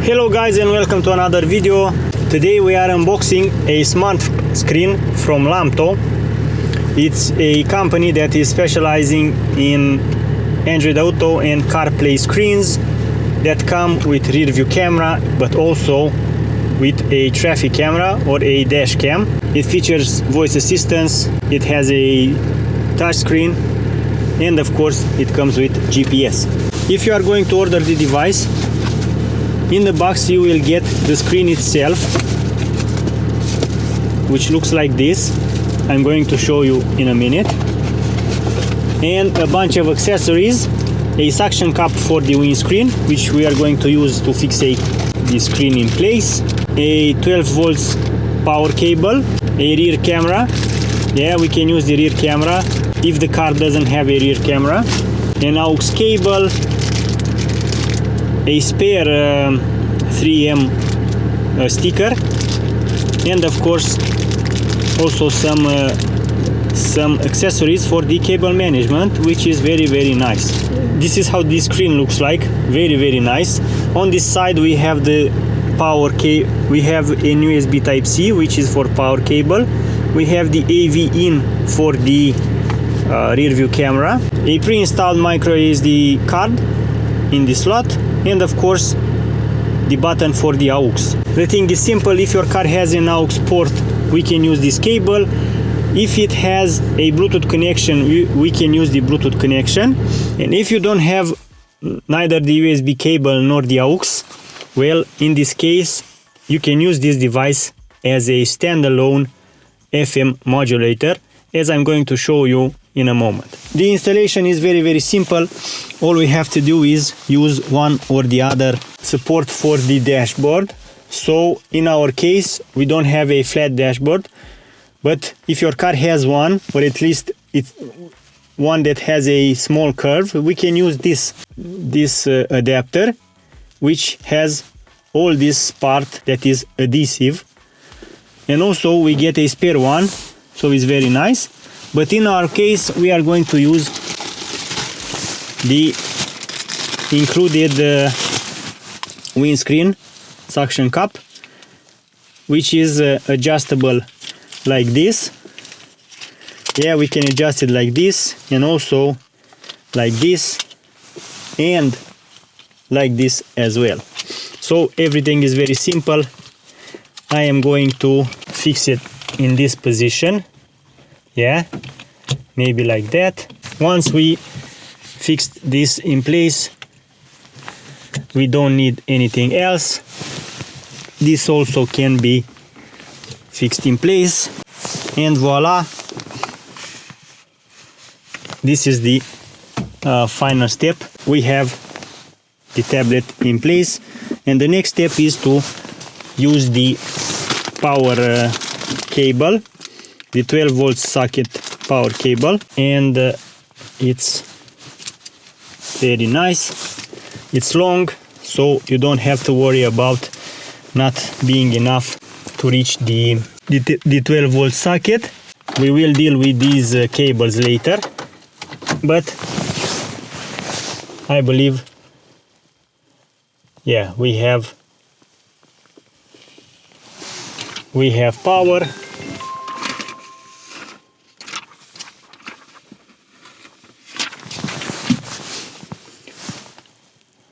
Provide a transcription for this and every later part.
Hello guys and welcome to another video. Today we are unboxing a smart screen from LAMTTO. It's a company that is specializing in Android Auto and CarPlay screens that come with rear view camera, but also with a traffic camera or a dash cam. It features voice assistance, it has a touch screen, and of course it comes with GPS. If you are going to order the device, in the box you will get the screen itself, which looks like this. I'm going to show you in a minute. And a bunch of accessories, a suction cup for the windscreen, which we are going to use to fixate the screen in place, a 12 volts power cable, a rear camera. Yeah, we can use the rear camera if the car doesn't have a rear camera, an aux cable, a spare 3M sticker, and of course also some accessories for the cable management, which is very nice. This is how this screen looks like, very nice. On this side we have the power cable. We have an USB Type-C, which is for power cable. We have the AV in for the rear view camera, a pre-installed micro SD card in the slot, and of course the button for the aux. The thing is simple. If your car has an aux port, we can use this cable. If it has a Bluetooth connection, we can use the Bluetooth connection. And if you don't have neither the USB cable nor the aux, well, in this case you can use this device as a standalone FM modulator, as I'm going to show you in a moment. The installation is very simple. All we have to do is use one or the other support for the dashboard. So in our case we don't have a flat dashboard, but if your car has one, or at least it's one that has a small curve, we can use this adapter, which has all this part that is adhesive, and also we get a spare one, so it's very nice. But in our case we are going to use the included windscreen suction cup, which is adjustable like this. Yeah, we can adjust it like this, and also like this, and like this as well. So everything is very simple. I am going to fix it in this position. Yeah, maybe like that. Once we fixed this in place, we don't need anything else. This also can be fixed in place, and voila, this is the final step. We have the tablet in place, and the next step is to use the power cable, the 12 volt socket power cable, and it's very nice. It's long, so you don't have to worry about not being enough to reach the 12 volt socket. We will deal with these cables later, but I believe, yeah, we have power.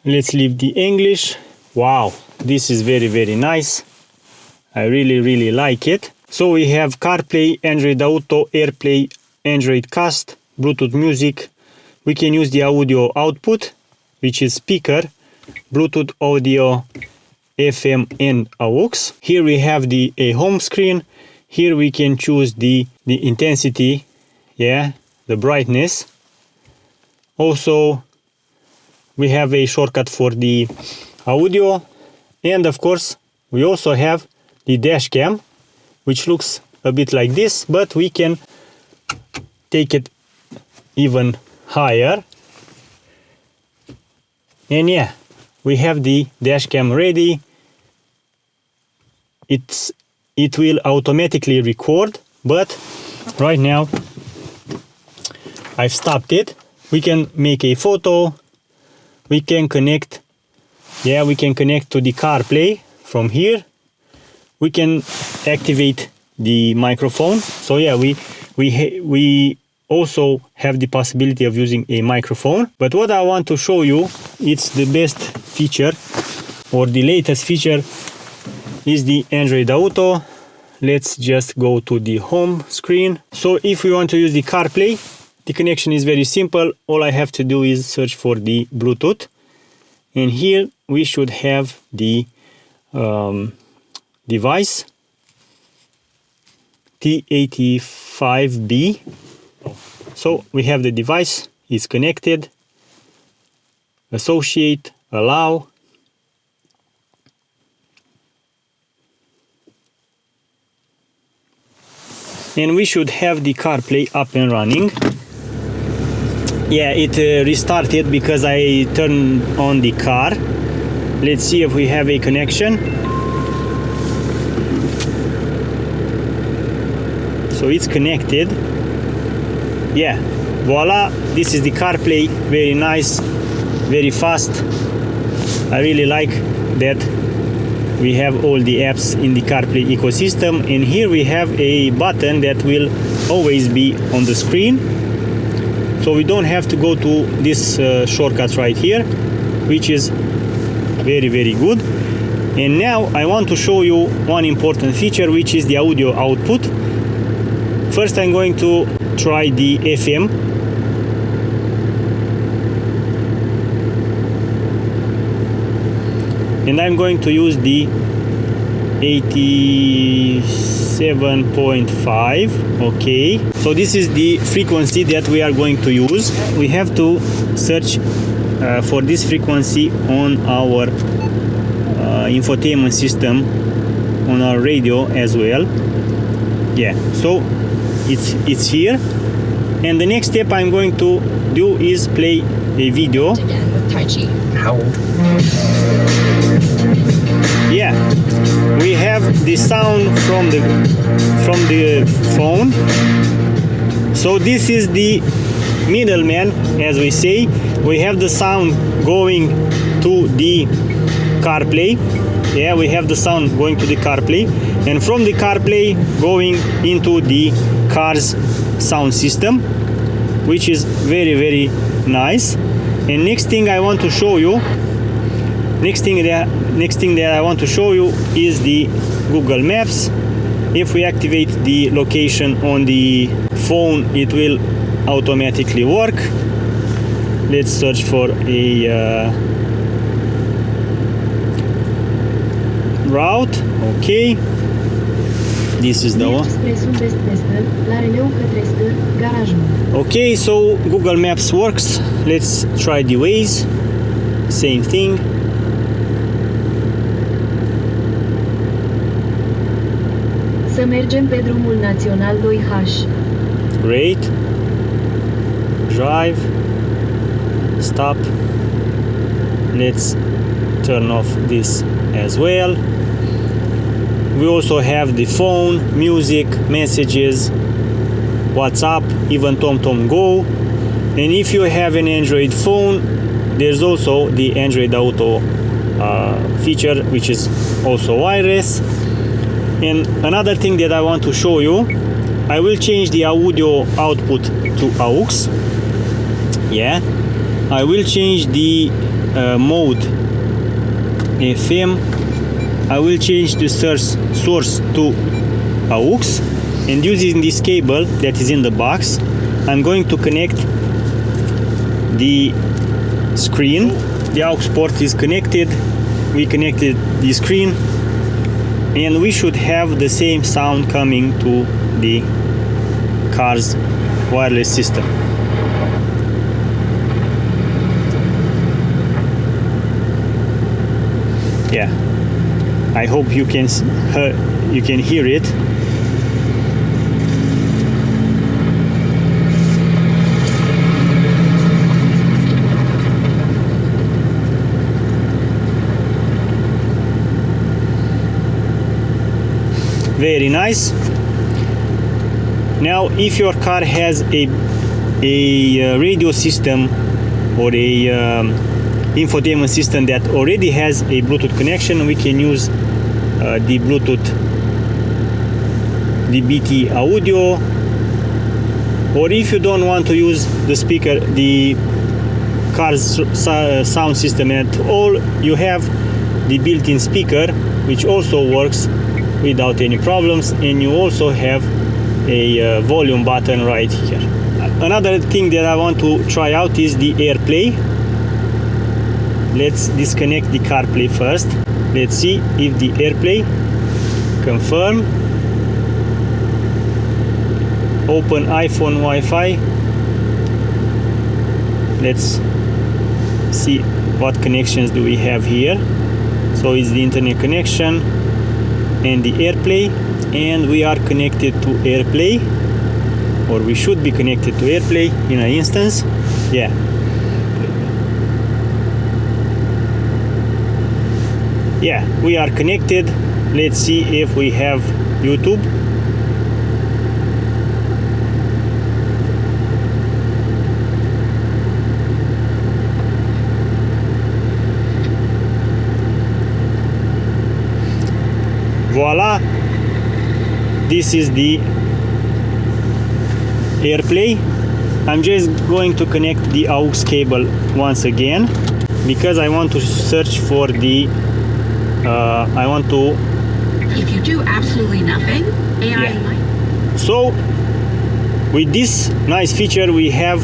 Let's leave the English. Wow, this is very nice. I really like it. So we have CarPlay, Android Auto, AirPlay, Android Cast, Bluetooth music. We can use the audio output, which is speaker, Bluetooth audio, FM, and aux. Here we have the home screen. Here we can choose the intensity, yeah, the brightness. Also we have a shortcut for the audio, and of course we also have the dash cam, which looks a bit like this, but we can take it even higher. And yeah, we have the dash cam ready. It will automatically record, but right now I've stopped it. We can make a photo, we can connect Yeah, we can connect to the CarPlay from here. We can activate the microphone. So yeah, we also have the possibility of using a microphone. But what I want to show you, it's the best feature or the latest feature is the Android Auto. Let's just go to the home screen. So if we want to use the CarPlay, the connection is very simple. All I have to do is search for the Bluetooth. And here we should have the device T85B. So we have the device, it's connected, associate, allow. And we should have the CarPlay up and running. Yeah, it restarted because I turned on the car. Let's see if we have a connection. So it's connected. Yeah, voila, this is the CarPlay. Very nice, very fast. I really like that we have all the apps in the CarPlay ecosystem, and here we have a button that will always be on the screen, so we don't have to go to this shortcut right here, which is very, very good. And now I want to show you one important feature, which is the audio output. First I'm going to try the FM. And I'm going to use the 87.5. Okay, so this is the frequency that we are going to use. We have to search for this frequency on our infotainment system, on our radio as well. Yeah, so it's here. And the next step I'm going to do is play a video. Again with Tai Chi. Yeah, we have the sound from the phone. So this is the middleman, as we say. We have the sound going to the CarPlay. Yeah, we have the sound going to the CarPlay, and from the CarPlay going into the car's sound system, which is very, very nice. And next thing I want to show you, next thing that I want to show you is the Google Maps. If we activate the location on the phone, it will automatically work. Let's search for a route. Okay, this is the one. Okay, so Google Maps works. Let's try the Waze. Same thing. Să mergem pe drumul național 2H. Great. Drive. Stop. Let's turn off this as well. We also have the phone, music, messages, WhatsApp, even TomTom Go. And if you have an Android phone, there's also the Android Auto feature, which is also wireless. And another thing that I want to show you, I will change the audio output to AUX. Yeah, I will change the mode FM. I will change the source to AUX, and using this cable that is in the box, I'm going to connect the screen. The AUX port is connected. We connected the screen, and we should have the same sound coming to the car's wireless system. Yeah, I hope you can hear it. Very nice. Now, if your car has a radio system or a infotainment system that already has a Bluetooth connection, we can use the Bluetooth, the BT audio, or if you don't want to use the speaker, the car's sound system at all, you have the built-in speaker, which also works without any problems, and you also have a volume button right here. Another thing that I want to try out is the AirPlay. Let's disconnect the CarPlay first. Let's see if the AirPlay, confirm, open iPhone Wi-Fi. Let's see what connections do we have here. So it's the internet connection and the AirPlay, and we are connected to AirPlay, or we should be connected to AirPlay in an instance. Yeah. Yeah, we are connected. Let's see if we have YouTube. Voila, this is the AirPlay. I'm just going to connect the aux cable once again because I want to search for the If you do absolutely nothing, AI might. So with this nice feature, we have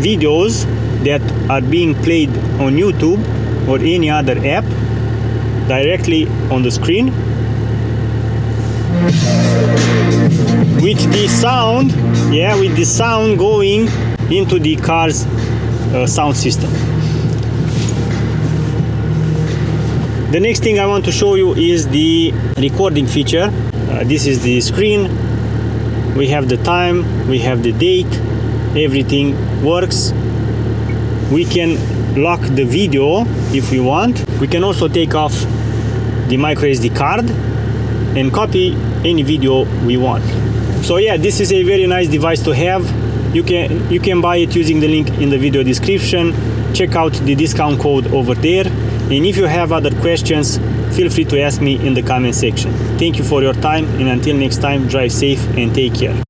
videos that are being played on YouTube or any other app directly on the screen with the sound going into the car's sound system. The next thing I want to show you is the recording feature. This is the screen. We have the time, we have the date, everything works. We can lock the video if we want. We can also take off the micro SD card and copy any video we want. So yeah, this is a very nice device to have. You can buy it using the link in the video description. Check out the discount code over there. And if you have other questions, feel free to ask me in the comment section. Thank you for your time, and until next time, drive safe and take care.